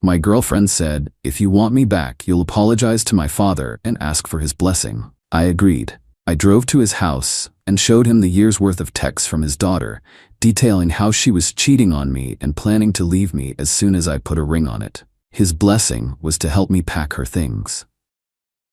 My girlfriend said, "If you want me back, you'll apologize to my father and ask for his blessing." I agreed. I drove to his house and showed him the year's worth of texts from his daughter, detailing how she was cheating on me and planning to leave me as soon as I put a ring on it. His blessing was to help me pack her things.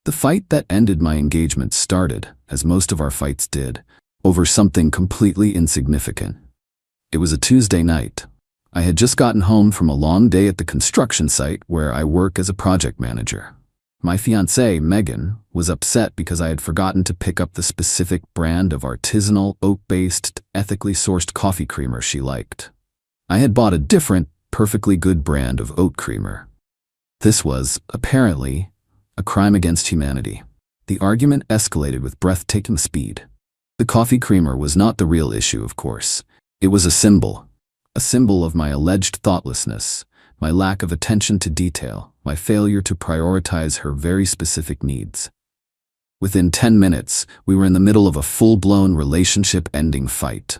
The fight that ended my engagement started, as most of our fights did, over something completely insignificant. It was a Tuesday night. I had just gotten home from a long day at the construction site where I work as a project manager. My fiancée, Megan, was upset because I had forgotten to pick up the specific brand of artisanal, oat-based, ethically sourced coffee creamer she liked. I had bought a different, perfectly good brand of oat creamer. This was, apparently, a crime against humanity. The argument escalated with breathtaking speed. The coffee creamer was not the real issue, of course. It was a symbol of my alleged thoughtlessness, my lack of attention to detail, my failure to prioritize her very specific needs. Within 10 minutes, we were in the middle of a full-blown relationship-ending fight.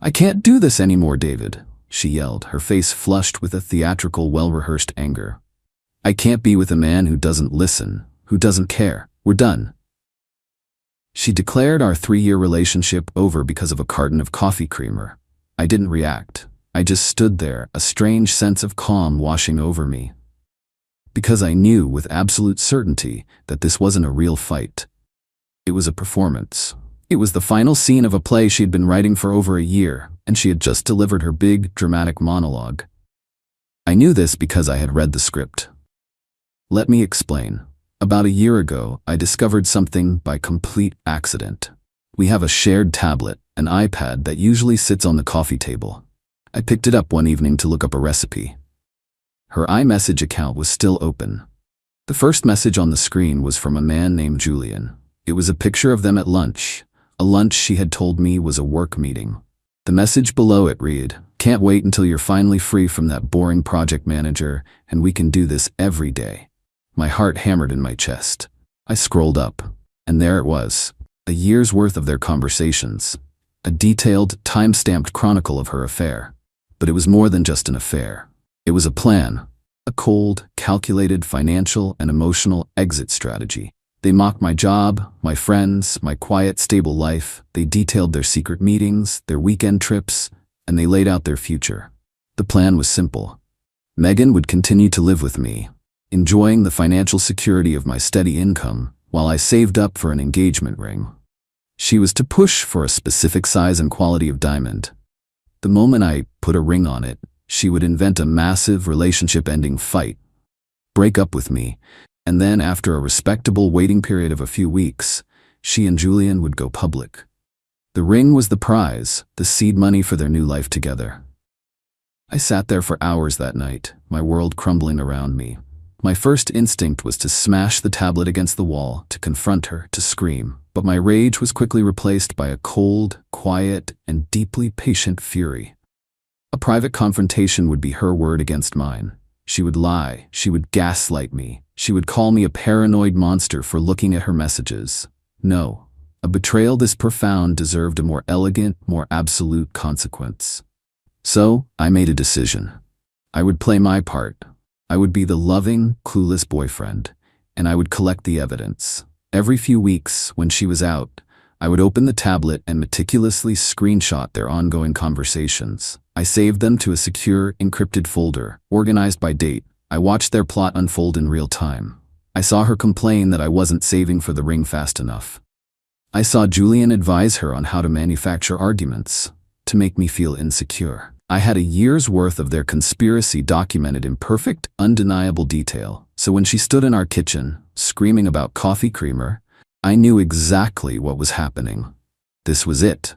"I can't do this anymore, David," she yelled, her face flushed with a theatrical, well-rehearsed anger. "I can't be with a man who doesn't listen, who doesn't care. We're done." She declared our 3-year relationship over because of a carton of coffee creamer. I didn't react. I just stood there, a strange sense of calm washing over me. Because I knew with absolute certainty that this wasn't a real fight. It was a performance. It was the final scene of a play she'd been writing for over a year, and she had just delivered her big, dramatic monologue. I knew this because I had read the script. Let me explain. About a year ago, I discovered something by complete accident. We have a shared tablet, an iPad that usually sits on the coffee table. I picked it up one evening to look up a recipe. Her iMessage account was still open. The first message on the screen was from a man named Julian. It was a picture of them at lunch, a lunch she had told me was a work meeting. The message below it read, "Can't wait until you're finally free from that boring project manager, and we can do this every day." My heart hammered in my chest. I scrolled up, and there it was, a year's worth of their conversations, a detailed, time-stamped chronicle of her affair. But it was more than just an affair. It was a plan, a cold, calculated financial and emotional exit strategy. They mocked my job, my friends, my quiet, stable life. They detailed their secret meetings, their weekend trips, and they laid out their future. The plan was simple. Megan would continue to live with me, enjoying the financial security of my steady income while I saved up for an engagement ring. She was to push for a specific size and quality of diamond. The moment I put a ring on it, she would invent a massive relationship-ending fight, break up with me, and then after a respectable waiting period of a few weeks, she and Julian would go public. The ring was the prize, the seed money for their new life together. I sat there for hours that night, my world crumbling around me. My first instinct was to smash the tablet against the wall, to confront her, to scream. But my rage was quickly replaced by a cold, quiet, and deeply patient fury. A private confrontation would be her word against mine. She would lie, she would gaslight me, she would call me a paranoid monster for looking at her messages. No, a betrayal this profound deserved a more elegant, more absolute consequence. So, I made a decision. I would play my part. I would be the loving, clueless boyfriend, and I would collect the evidence. Every few weeks, when she was out, I would open the tablet and meticulously screenshot their ongoing conversations. I saved them to a secure, encrypted folder, organized by date. I watched their plot unfold in real time. I saw her complain that I wasn't saving for the ring fast enough. I saw Julian advise her on how to manufacture arguments to make me feel insecure. I had a year's worth of their conspiracy documented in perfect, undeniable detail. So when she stood in our kitchen, screaming about coffee creamer, I knew exactly what was happening. This was it.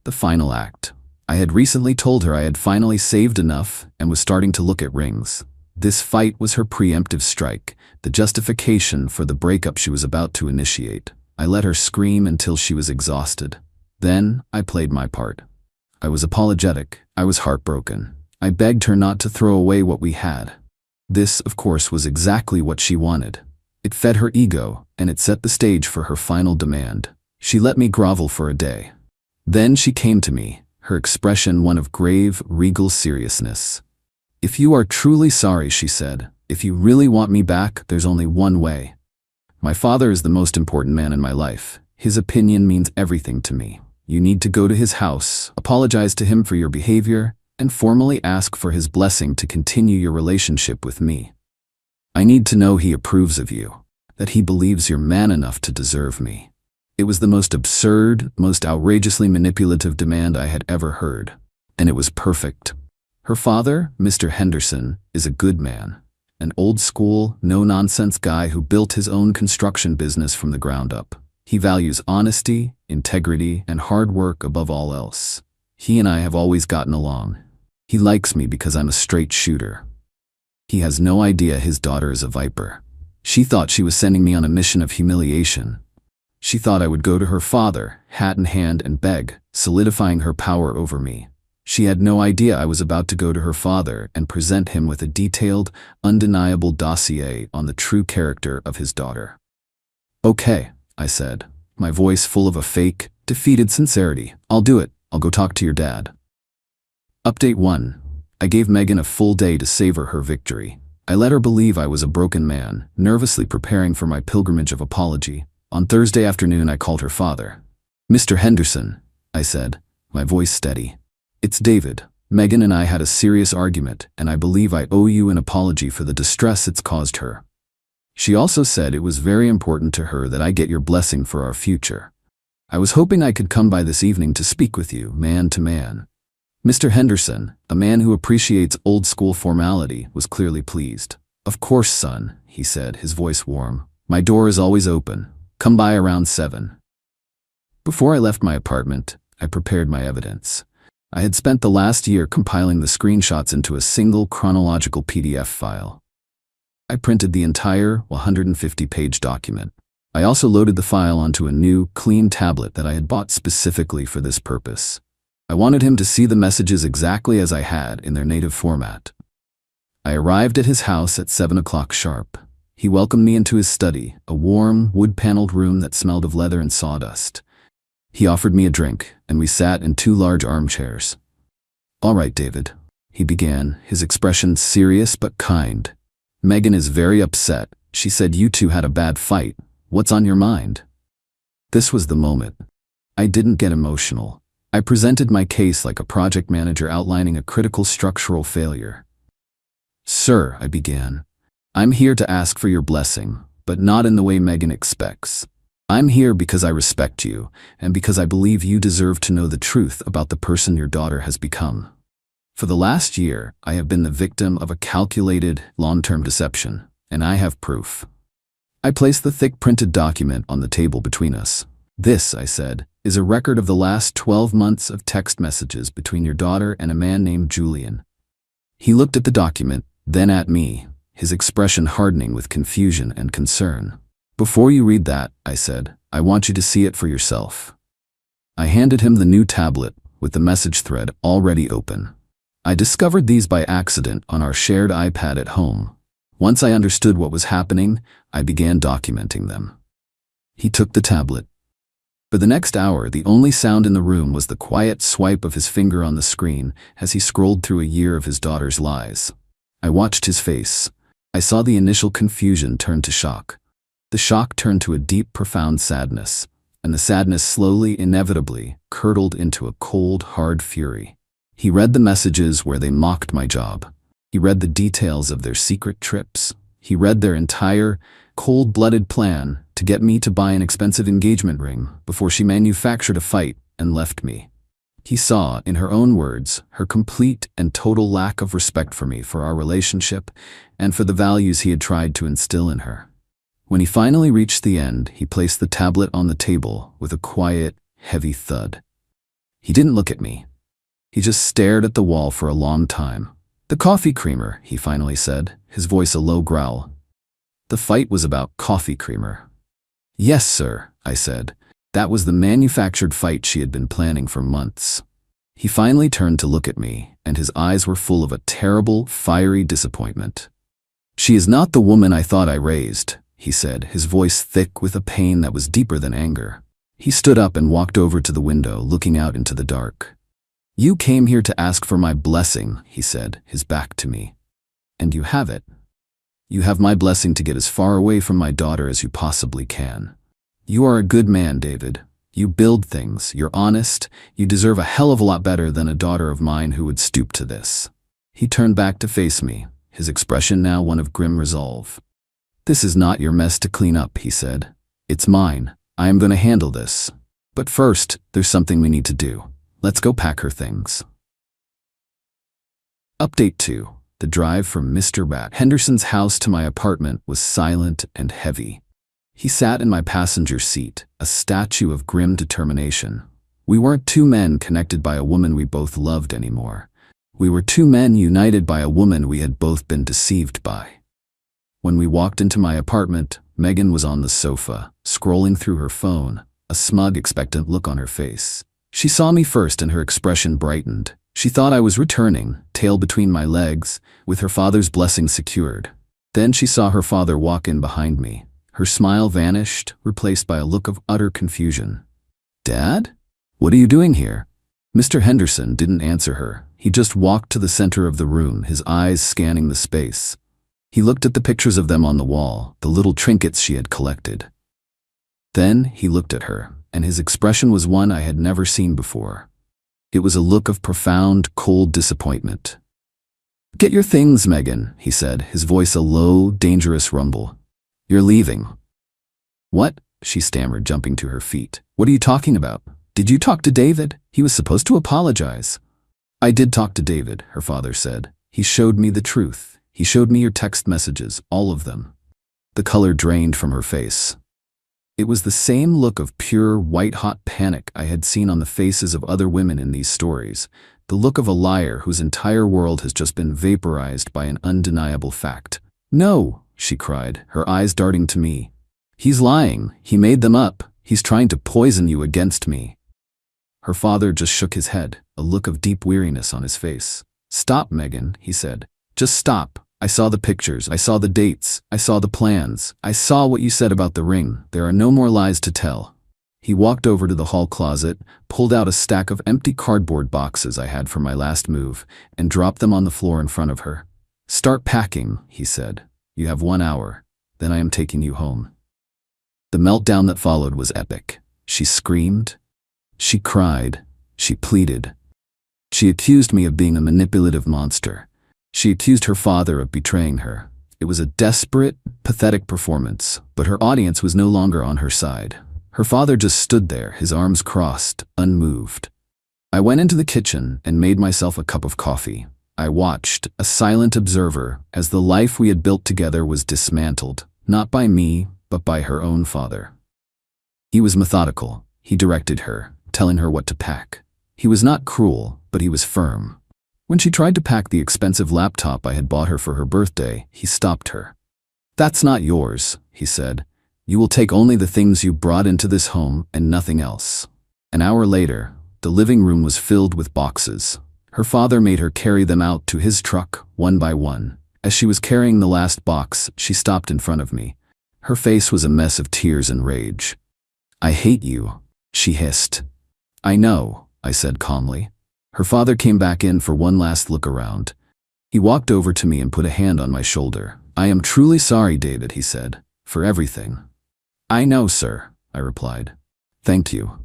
The final act. I had recently told her I had finally saved enough and was starting to look at rings. This fight was her preemptive strike, the justification for the breakup she was about to initiate. I let her scream until she was exhausted. Then I played my part. I was apologetic. I was heartbroken. I begged her not to throw away what we had. This, of course, was exactly what she wanted. It fed her ego, and it set the stage for her final demand. She let me grovel for a day. Then she came to me, her expression one of grave, regal seriousness. "If you are truly sorry," she said, "if you really want me back, there's only one way. My father is the most important man in my life. His opinion means everything to me. You need to go to his house, apologize to him for your behavior, and formally ask for his blessing to continue your relationship with me. I need to know he approves of you, that he believes you're man enough to deserve me." It was the most absurd, most outrageously manipulative demand I had ever heard. And it was perfect. Her father, Mr. Henderson, is a good man. An old-school, no-nonsense guy who built his own construction business from the ground up. He values honesty, integrity, and hard work above all else. He and I have always gotten along. He likes me because I'm a straight shooter. He has no idea his daughter is a viper. She thought she was sending me on a mission of humiliation. She thought I would go to her father, hat in hand, and beg, solidifying her power over me. She had no idea I was about to go to her father and present him with a detailed, undeniable dossier on the true character of his daughter. "Okay," I said, my voice full of a fake, defeated sincerity. "I'll do it. I'll go talk to your dad." Update 1. I gave Megan a full day to savor her victory. I let her believe I was a broken man, nervously preparing for my pilgrimage of apology. On Thursday afternoon, I called her father. "Mr. Henderson," I said, my voice steady. "It's David. Megan and I had a serious argument, and I believe I owe you an apology for the distress it's caused her. She also said it was very important to her that I get your blessing for our future. I was hoping I could come by this evening to speak with you, man to man." Mr. Henderson, a man who appreciates old-school formality, was clearly pleased. "Of course, son," he said, his voice warm. "My door is always open. Come by around 7. Before I left my apartment, I prepared my evidence. I had spent the last year compiling the screenshots into a single chronological PDF file. I printed the entire 150-page document. I also loaded the file onto a new, clean tablet that I had bought specifically for this purpose. I wanted him to see the messages exactly as I had in their native format. I arrived at his house at 7 o'clock sharp. He welcomed me into his study, a warm, wood-paneled room that smelled of leather and sawdust. He offered me a drink, and we sat in 2 large armchairs. "All right, David," he began, his expression serious but kind. "Megan is very upset. She said you two had a bad fight. What's on your mind?" This was the moment. I didn't get emotional. I presented my case like a project manager outlining a critical structural failure. "Sir," I began, "I'm here to ask for your blessing, but not in the way Megan expects. I'm here because I respect you, and because I believe you deserve to know the truth about the person your daughter has become. For the last year, I have been the victim of a calculated, long-term deception, and I have proof." I placed the thick printed document on the table between us. "This," I said, "is a record of the last 12 months of text messages between your daughter and a man named Julian." He looked at the document, then at me, his expression hardening with confusion and concern. "Before you read that," I said, "I want you to see it for yourself." I handed him the new tablet with the message thread already open. I discovered these by accident on our shared iPad at home. Once I understood what was happening, I began documenting them. He took the tablet. For the next hour, the only sound in the room was the quiet swipe of his finger on the screen as he scrolled through a year of his daughter's lies. I watched his face. I saw the initial confusion turn to shock. The shock turned to a deep, profound sadness, and the sadness slowly, inevitably, curdled into a cold, hard fury. He read the messages where they mocked my job. He read the details of their secret trips. He read their entire, cold-blooded plan to get me to buy an expensive engagement ring before she manufactured a fight and left me. He saw, in her own words, her complete and total lack of respect for me, for our relationship, and for the values he had tried to instill in her. When he finally reached the end, he placed the tablet on the table with a quiet, heavy thud. He didn't look at me. He just stared at the wall for a long time. "The coffee creamer," he finally said, his voice a low growl. The fight was about coffee creamer. "Yes, sir," I said. That was the manufactured fight she had been planning for months. He finally turned to look at me, and his eyes were full of a terrible, fiery disappointment. "She is not the woman I thought I raised," he said, his voice thick with a pain that was deeper than anger. He stood up and walked over to the window, looking out into the dark. "You came here to ask for my blessing," he said, his back to me. "And you have it. You have my blessing to get as far away from my daughter as you possibly can. You are a good man, David. You build things, you're honest, you deserve a hell of a lot better than a daughter of mine who would stoop to this." He turned back to face me, his expression now one of grim resolve. "This is not your mess to clean up," he said. "It's mine. I am going to handle this. But first, there's something we need to do. Let's go pack her things." Update 2. The drive from Mr. Henderson's house to my apartment was silent and heavy. He sat in my passenger seat, a statue of grim determination. We weren't two men connected by a woman we both loved anymore. We were two men united by a woman we had both been deceived by. When we walked into my apartment, Megan was on the sofa, scrolling through her phone, a smug, expectant look on her face. She saw me first and her expression brightened. She thought I was returning, tail between my legs, with her father's blessing secured. Then she saw her father walk in behind me. Her smile vanished, replaced by a look of utter confusion. "Dad? What are you doing here?" Mr. Henderson didn't answer her. He just walked to the center of the room, his eyes scanning the space. He looked at the pictures of them on the wall, the little trinkets she had collected. Then he looked at her, and his expression was one I had never seen before. It was a look of profound, cold disappointment. "Get your things, Megan," he said, his voice a low, dangerous rumble. "You're leaving." "What?" she stammered, jumping to her feet. "What are you talking about? Did you talk to David? He was supposed to apologize." "I did talk to David," her father said. "He showed me the truth. He showed me your text messages, all of them." The color drained from her face. It was the same look of pure, white-hot panic I had seen on the faces of other women in these stories, the look of a liar whose entire world has just been vaporized by an undeniable fact. "No!" she cried, her eyes darting to me. "He's lying. He made them up. He's trying to poison you against me." Her father just shook his head, a look of deep weariness on his face. "Stop, Megan," he said. "Just stop. I saw the pictures. I saw the dates. I saw the plans. I saw what you said about the ring. There are no more lies to tell." He walked over to the hall closet, pulled out a stack of empty cardboard boxes I had for my last move, and dropped them on the floor in front of her. "Start packing," he said. "You have 1 hour. Then I am taking you home." The meltdown that followed was epic. She screamed. She cried. She pleaded. She accused me of being a manipulative monster. She accused her father of betraying her. It was a desperate, pathetic performance, but her audience was no longer on her side. Her father just stood there, his arms crossed, unmoved. I went into the kitchen and made myself a cup of coffee. I watched, a silent observer, as the life we had built together was dismantled, not by me, but by her own father. He was methodical. He directed her, telling her what to pack. He was not cruel, but he was firm. When she tried to pack the expensive laptop I had bought her for her birthday, he stopped her. "That's not yours," he said. "You will take only the things you brought into this home and nothing else." An hour later, the living room was filled with boxes. Her father made her carry them out to his truck, one by one. As she was carrying the last box, she stopped in front of me. Her face was a mess of tears and rage. "I hate you," she hissed. "I know," I said calmly. Her father came back in for one last look around. He walked over to me and put a hand on my shoulder. "I am truly sorry, David," he said, "for everything." "I know, sir," I replied. "Thank you."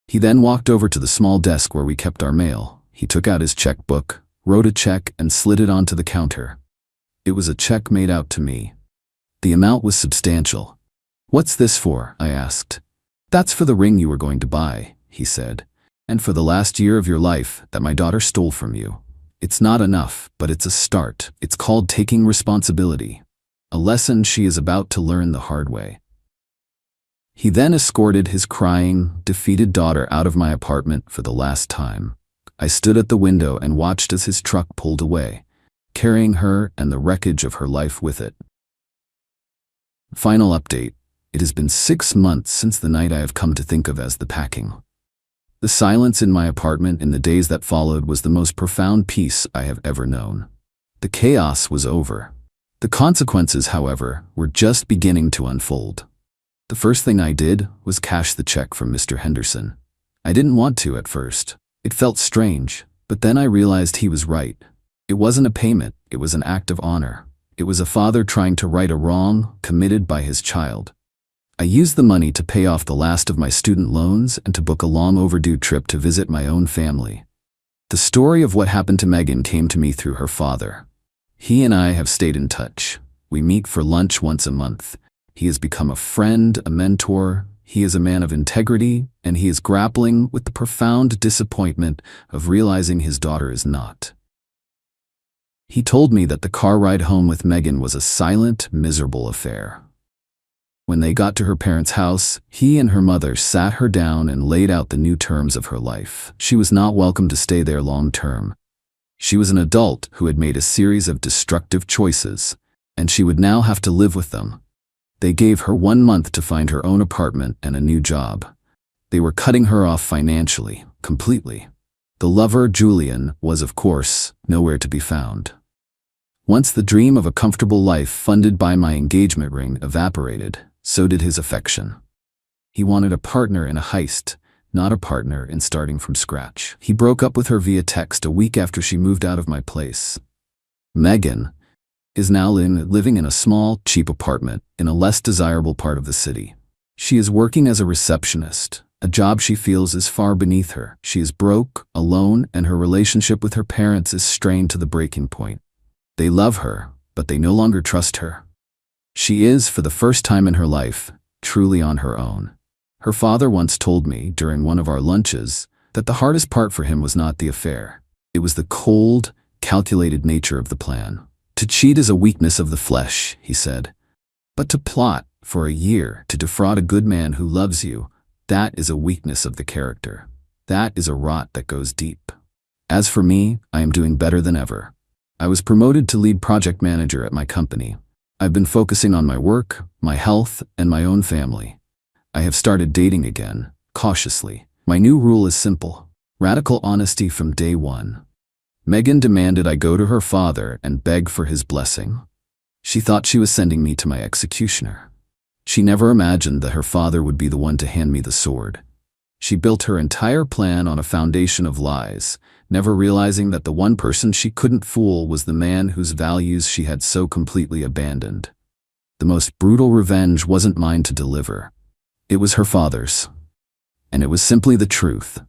He then walked over to the small desk where we kept our mail. He took out his checkbook, wrote a check, and slid it onto the counter. It was a check made out to me. The amount was substantial. "What's this for?" I asked. "That's for the ring you were going to buy," he said. "And for the last year of your life that my daughter stole from you. It's not enough, but it's a start. It's called taking responsibility. A lesson she is about to learn the hard way." He then escorted his crying, defeated daughter out of my apartment for the last time. I stood at the window and watched as his truck pulled away, carrying her and the wreckage of her life with it. Final update. It has been 6 months since the night I have come to think of as the packing. The silence in my apartment in the days that followed was the most profound peace I have ever known. The chaos was over. The consequences, however, were just beginning to unfold. The first thing I did was cash the check from Mr. Henderson. I didn't want to at first. It felt strange, but then I realized he was right. It wasn't a payment, it was an act of honor. It was a father trying to right a wrong committed by his child. I used the money to pay off the last of my student loans and to book a long overdue trip to visit my own family. The story of what happened to Megan came to me through her father. He and I have stayed in touch. We meet for lunch once a month. He has become a friend, a mentor. He is a man of integrity, and he is grappling with the profound disappointment of realizing his daughter is not. He told me that the car ride home with Megan was a silent, miserable affair. When they got to her parents' house, he and her mother sat her down and laid out the new terms of her life. She was not welcome to stay there long term. She was an adult who had made a series of destructive choices, and she would now have to live with them. They gave her 1 month to find her own apartment and a new job. They were cutting her off financially, completely. The lover, Julian, was, of course, nowhere to be found. Once the dream of a comfortable life funded by my engagement ring evaporated, so did his affection. He wanted a partner in a heist, not a partner in starting from scratch. He broke up with her via text a week after she moved out of my place. Megan is now living in a small, cheap apartment in a less desirable part of the city. She is working as a receptionist, a job she feels is far beneath her. She is broke, alone, and her relationship with her parents is strained to the breaking point. They love her, but they no longer trust her. She is, for the first time in her life, truly on her own. Her father once told me, during one of our lunches, that the hardest part for him was not the affair. It was the cold, calculated nature of the plan. To cheat is a weakness of the flesh, he said. But to plot, for a year, to defraud a good man who loves you, that is a weakness of the character. That is a rot that goes deep. As for me, I am doing better than ever. I was promoted to lead project manager at my company. I've been focusing on my work, my health, and my own family. I have started dating again, cautiously. My new rule is simple: radical honesty from day one. Megan demanded I go to her father and beg for his blessing. She thought she was sending me to my executioner. She never imagined that her father would be the one to hand me the sword. She built her entire plan on a foundation of lies, never realizing that the one person she couldn't fool was the man whose values she had so completely abandoned. The most brutal revenge wasn't mine to deliver. It was her father's. And it was simply the truth.